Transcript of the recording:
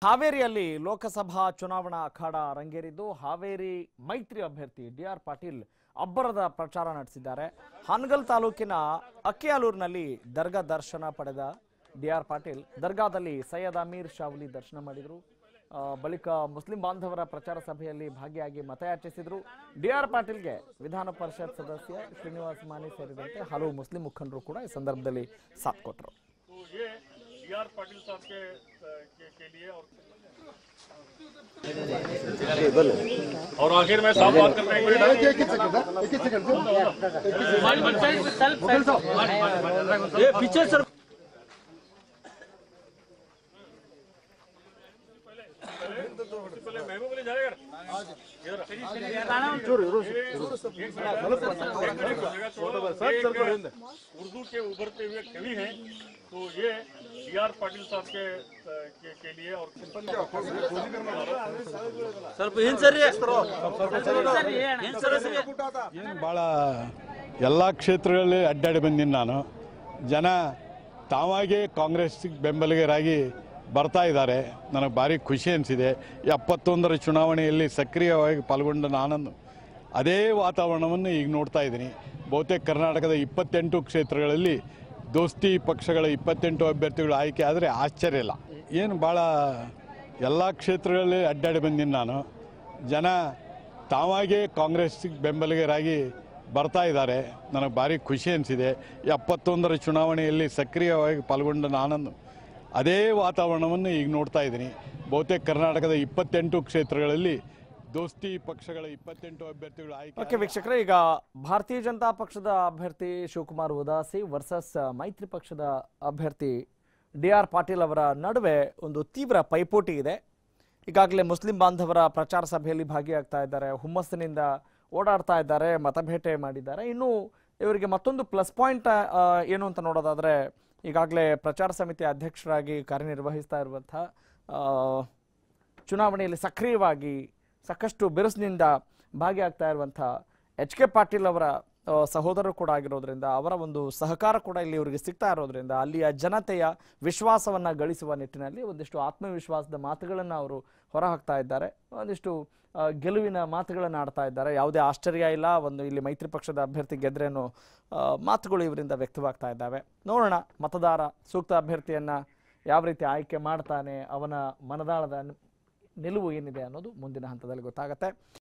ಹಾವೇರಿಯಲ್ಲಿ ಲೋಕಸಭಾ ಚುನಾವಣಾ ಅಖಾಡ ರಂಗೇರಿದ್ದು ಹಾವೇರಿ ಮೈತ್ರಿ ಅಭ್ಯರ್ಥಿ ಡಿ.ಆರ್. ಪಾಟೀಲ್ ಅಬ್ಬರದ ಪ್ರಚಾರ ನಡೆಸಿದ್ದಾರೆ. ಹಾನಗಲ್ ತಾಲೂಕಿನ ಅಕ್ಕಿಯಾಲೂರಿನಲ್ಲಿ ದರ್ಗಾ ದರ್ಶನ ಪಡೆದ ಡಿ.ಆರ್. ಪಾಟೀಲ್ ದರ್ಗಾದಲ್ಲಿ ಸೈಯದ್ ಅಮೀರ್ ಶಾವ್ಲಿ ದರ್ಶನ ಮಾಡಿದರು. ಬಳಿಕ ಮುಸ್ಲಿಂ ಬಾಂಧವರ ಪ್ರಚಾರ ಸಭೆಯಲ್ಲಿ ಭಾಗಿಯಾಗಿ ಮತಯಾಚಿಸಿದರು. ಡಿ.ಆರ್. ಪಾಟೀಲ್ಗೆ ವಿಧಾನ ಪರಿಷತ್ ಸದಸ್ಯ ಶ್ರೀನಿವಾಸ್ ಮಾನಿ ಸೇರಿದಂತೆ ಹಲವು ಮುಸ್ಲಿಂ ಮುಖಂಡರು ಕೂಡ ಈ ಸಂದರ್ಭದಲ್ಲಿ ಸಾಥ್ ಕೊಟ್ಟರು. डी.आर. पाटिल साहब के लिए और आखिर में साफ बात करने के लिए पीछे सर महबूब अली जाएगा उर्दू के उभरते हुए कवि हैं, तो ये डी.आर. पाटिल साहब के लिए और ಭಾಳ ಎಲ್ಲ ಕ್ಷೇತ್ರಗಳಲ್ಲಿ ಅಡ್ಡಾಡಿ ಬಂದೀನಿ ನಾನು. ಜನ ತಾವಾಗೇ ಕಾಂಗ್ರೆಸ್ಸಿಗೆ ಬೆಂಬಲಿಗರಾಗಿ ಬರ್ತಾ ಇದ್ದಾರೆ. ನನಗೆ ಭಾರಿ ಖುಷಿ ಅನಿಸಿದೆ. 71ರ ಚುನಾವಣೆಯಲ್ಲಿ ಸಕ್ರಿಯವಾಗಿ ಪಾಲ್ಗೊಂಡ ನಾನನ್ನು ಅದೇ ವಾತಾವರಣವನ್ನು ಈಗ ನೋಡ್ತಾ ಇದ್ದೀನಿ. ಬಹುತೇಕ ಕರ್ನಾಟಕದ 28 ಕ್ಷೇತ್ರಗಳಲ್ಲಿ ದೋಸ್ತಿ ಪಕ್ಷಗಳ 28 ಅಭ್ಯರ್ಥಿಗಳು ಆಯ್ಕೆ ಆದರೆ ಆಶ್ಚರ್ಯ ಇಲ್ಲ. ಏನು ಭಾಳ ಎಲ್ಲ ಕ್ಷೇತ್ರಗಳಲ್ಲಿ ಅಡ್ಡಾಡಿ ಬಂದೀನಿ ನಾನು. ಜನ ತಾವಾಗೇ ಕಾಂಗ್ರೆಸ್ಸಿಗೆ ಬೆಂಬಲಿಗರಾಗಿ ಬರ್ತಾ ಇದ್ದಾರೆ. ನನಗೆ ಭಾರಿ ಖುಷಿ ಅನಿಸಿದೆ. 71ರ ಚುನಾವಣೆಯಲ್ಲಿ ಸಕ್ರಿಯವಾಗಿ ಪಾಲ್ಗೊಂಡ ನಾನನ್ನು ಅದೇ ವಾತಾವರಣವನ್ನು ಈಗ ನೋಡ್ತಾ ಇದ್ದೀನಿ. ಬಹುತೇಕ ಕರ್ನಾಟಕದ 28 ಕ್ಷೇತ್ರಗಳಲ್ಲಿ ದೋಸ್ತಿ ಪಕ್ಷಗಳ 28 ಅಭ್ಯರ್ಥಿಗಳು ಆಯ್ಕೆ. ಓಕೆ ವೀಕ್ಷಕರೇ, ಈಗ ಭಾರತೀಯ ಜನತಾ ಪಕ್ಷದ ಅಭ್ಯರ್ಥಿ ಶಿವಕುಮಾರ್ ಉದಾಸಿ ವರ್ಸಸ್ ಮೈತ್ರಿ ಪಕ್ಷದ ಅಭ್ಯರ್ಥಿ ಡಿ.ಆರ್. ಪಾಟೀಲ್ ಅವರ ನಡುವೆ ಒಂದು ತೀವ್ರ ಪೈಪೋಟಿ ಇದೆ. ಈಗಾಗಲೇ ಮುಸ್ಲಿಂ ಬಾಂಧವರ ಪ್ರಚಾರ ಸಭೆಯಲ್ಲಿ ಭಾಗಿಯಾಗ್ತಾ ಇದ್ದಾರೆ, ಹುಮ್ಮಸ್ಸಿನಿಂದ ಓಡಾಡ್ತಾ ಇದ್ದಾರೆ, ಮತಭೇಟೆ ಮಾಡಿದ್ದಾರೆ. ಇನ್ನು ಇವರಿಗೆ ಮತ್ತೊಂದು ಪ್ಲಸ್ ಪಾಯಿಂಟ್ ಏನು ಅಂತ ನೋಡೋದಾದರೆ, ಈಗಾಗಲೇ ಪ್ರಚಾರ ಸಮಿತಿ ಅಧ್ಯಕ್ಷರಾಗಿ ಕಾರ್ಯನಿರ್ವಹಿಸ್ತಾ ಇರುವಂಥ, ಚುನಾವಣೆಯಲ್ಲಿ ಸಕ್ರಿಯವಾಗಿ ಸಾಕಷ್ಟು ಬಿರುಸಿನಿಂದ ಭಾಗಿಯಾಗ್ತಾ ಇರುವಂಥ ಎಚ್.ಕೆ. ಪಾಟೀಲ್ ಅವರ ಸಹೋದರರು ಕೂಡ ಆಗಿರೋದ್ರಿಂದ, ಅವರ ಒಂದು ಸಹಕಾರ ಕೂಡ ಇಲ್ಲಿ ಇವರಿಗೆ ಸಿಗ್ತಾ ಇರೋದ್ರಿಂದ ಅಲ್ಲಿಯ ಜನತೆಯ ವಿಶ್ವಾಸವನ್ನು ಗಳಿಸುವ ನಿಟ್ಟಿನಲ್ಲಿ ಒಂದಿಷ್ಟು ಆತ್ಮವಿಶ್ವಾಸದ ಮಾತುಗಳನ್ನು ಅವರು ಹೊರಹಾಕ್ತಾ ಇದ್ದಾರೆ. ಒಂದಿಷ್ಟು ಗೆಲುವಿನ ಮಾತುಗಳನ್ನು ಆಡ್ತಾ ಇದ್ದಾರೆ. ಯಾವುದೇ ಆಶ್ಚರ್ಯ ಇಲ್ಲ, ಒಂದು ಇಲ್ಲಿ ಮೈತ್ರಿ ಪಕ್ಷದ ಅಭ್ಯರ್ಥಿ ಗೆದ್ರೇನು ಮಾತುಗಳು ಇವರಿಂದ ವ್ಯಕ್ತವಾಗ್ತಾ ಇದ್ದಾವೆ. ನೋಡೋಣ ಮತದಾರ ಸೂಕ್ತ ಅಭ್ಯರ್ಥಿಯನ್ನು ಯಾವ ರೀತಿ ಆಯ್ಕೆ ಮಾಡ್ತಾನೆ, ಅವನ ಮನದಾಳದ ನಿಲುವು ಏನಿದೆ ಅನ್ನೋದು ಮುಂದಿನ ಹಂತದಲ್ಲಿ ಗೊತ್ತಾಗುತ್ತೆ.